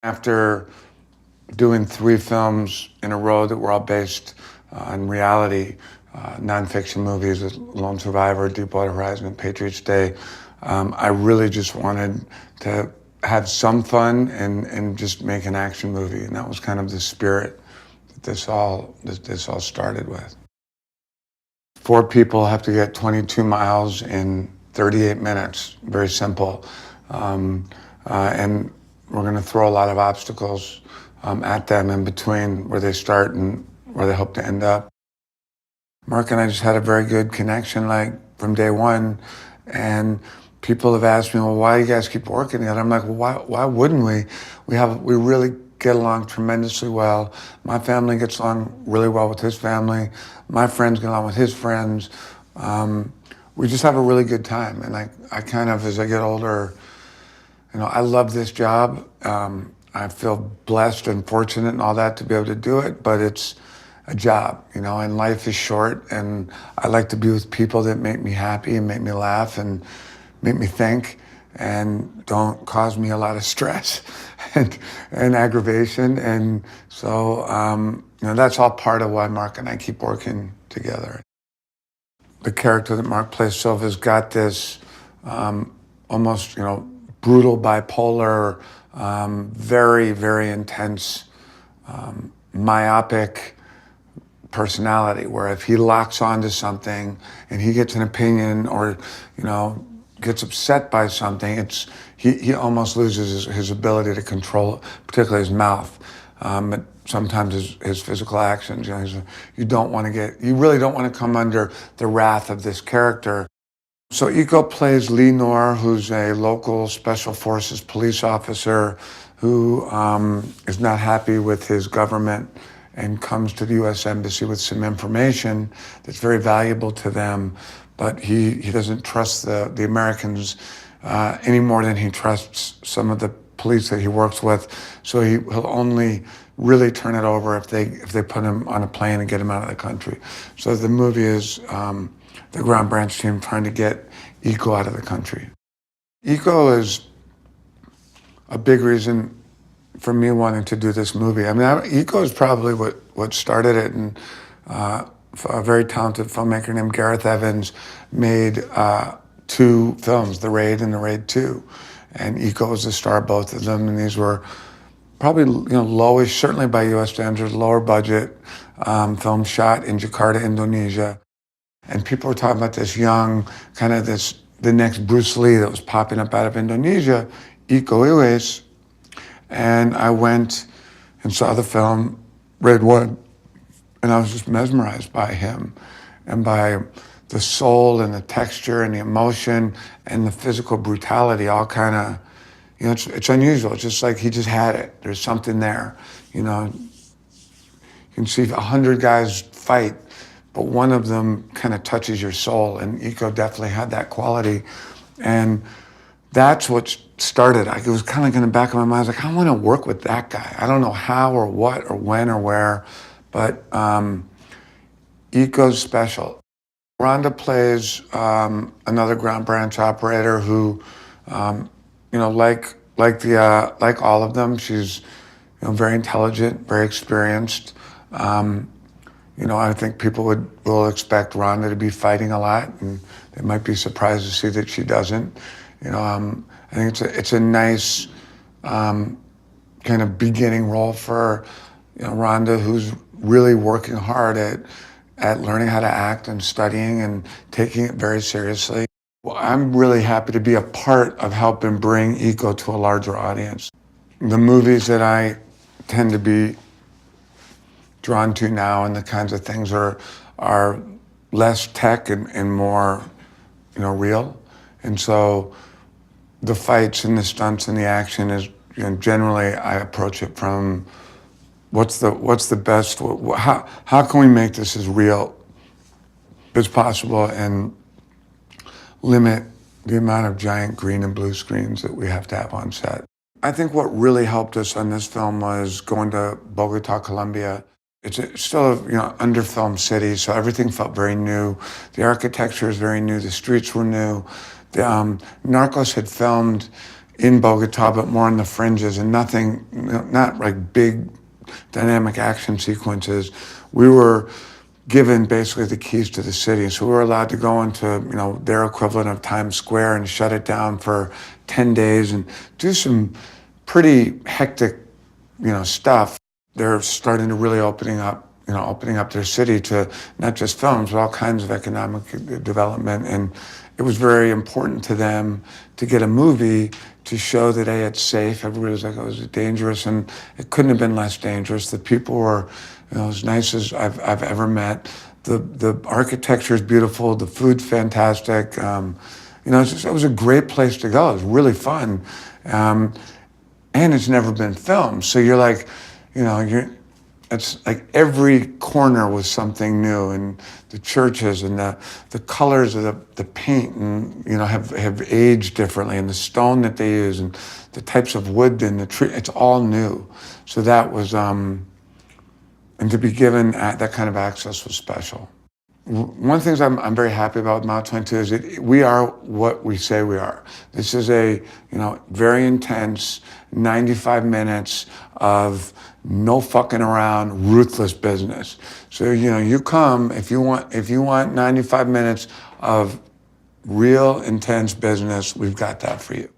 After doing 3 films in a row that were all based on reality, nonfiction movies, Lone Survivor, Deepwater Horizon, and Patriots Day, I really just wanted to have some fun and just make an action movie. And that was kind of the spirit that this all started with. 4 people have to get 22 miles in 38 minutes. Very simple. And we're going to throw a lot of obstacles at them in between where they start and where they hope to end up. Mark and I just had a very good connection, like from day one. And people have asked me, well, why do you guys keep working together? I'm like, well, why wouldn't we? We really get along tremendously well. My family gets along really well with his family. My friends get along with his friends. We just have a really good time. And I kind of, as I get older, I love this job. I feel blessed and fortunate and all that to be able to do it, but it's a job, and life is short, and I like to be with people that make me happy and make me laugh and make me think and don't cause me a lot of stress and aggravation. And so, that's all part of why Mark and I keep working together. The character that Mark plays, Silva's got this almost, brutal, bipolar, very, very intense, myopic personality, where if he locks onto something and he gets an opinion or, gets upset by something, he almost loses his ability to control, particularly his mouth, but sometimes his physical actions. You really don't want to come under the wrath of this character. So Iko plays Lee Noor, who's a local special forces police officer who is not happy with his government and comes to the U.S. Embassy with some information that's very valuable to them, but he doesn't trust the Americans any more than he trusts some of the police that he works with. So he'll only really turn it over if they put him on a plane and get him out of the country. So the movie is the ground branch team trying to get Iko out of the country. Iko is a big reason for me wanting to do this movie. Iko is probably what started it, and a very talented filmmaker named Gareth Evans made 2 films, The Raid and The Raid 2. And Iko was the star of both of them, and these were probably lowish, certainly by U.S. standards, lower budget film shot in Jakarta, Indonesia. And people were talking about this young, the next Bruce Lee that was popping up out of Indonesia, Iko Uwais. And I went and saw the film, Raid 1, and I was just mesmerized by him and by the soul and the texture and the emotion and the physical brutality, all kind of, it's unusual. It's just like he just had it. There's something there, You can see 100 guys fight, but one of them kind of touches your soul, and Iko definitely had that quality. And that's what started. It was kind of in the back of my mind. I was like, I want to work with that guy. I don't know how or what or when or where, but Iko's special. Rhonda plays another ground branch operator who, like all of them, she's very intelligent, very experienced. I think people will expect Rhonda to be fighting a lot, and they might be surprised to see that she doesn't. I think it's a nice kind of beginning role for Rhonda, who's really working hard at learning how to act and studying and taking it very seriously. Well, I'm really happy to be a part of helping bring Iko to a larger audience. The movies that I tend to be drawn to now and the kinds of things are less tech and more real. And so the fights and the stunts and the action is generally I approach it from what's the best, how can we make this as real as possible and limit the amount of giant green and blue screens that we have to have on set. I think what really helped us on this film was going to Bogota, Colombia. It's still a under-filmed city, so everything felt very new. The architecture is very new. The streets were new. Narcos had filmed in Bogota, but more on the fringes and nothing, not like big dynamic action sequences. We were given basically the keys to the city. So we were allowed to go into, their equivalent of Times Square and shut it down for 10 days and do some pretty hectic, stuff. They're starting to really opening up their city to not just films, but all kinds of economic development. And it was very important to them to get a movie to show that it's safe. Everybody was like, oh, it was dangerous, and it couldn't have been less dangerous. The people were, as nice as I've ever met. The architecture is beautiful. The food's fantastic. It was a great place to go. It was really fun, and it's never been filmed. So you're like, it's like every corner was something new, and the churches and the colors of the paint and have aged differently, and the stone that they use and the types of wood and the tree, it's all new. So that was and to be given that kind of access was special. One of the things I'm very happy about with Mile 22 is that we are what we say we are. This is a very intense 95 minutes of no fucking around, ruthless business. So you come if you want 95 minutes of real intense business. We've got that for you.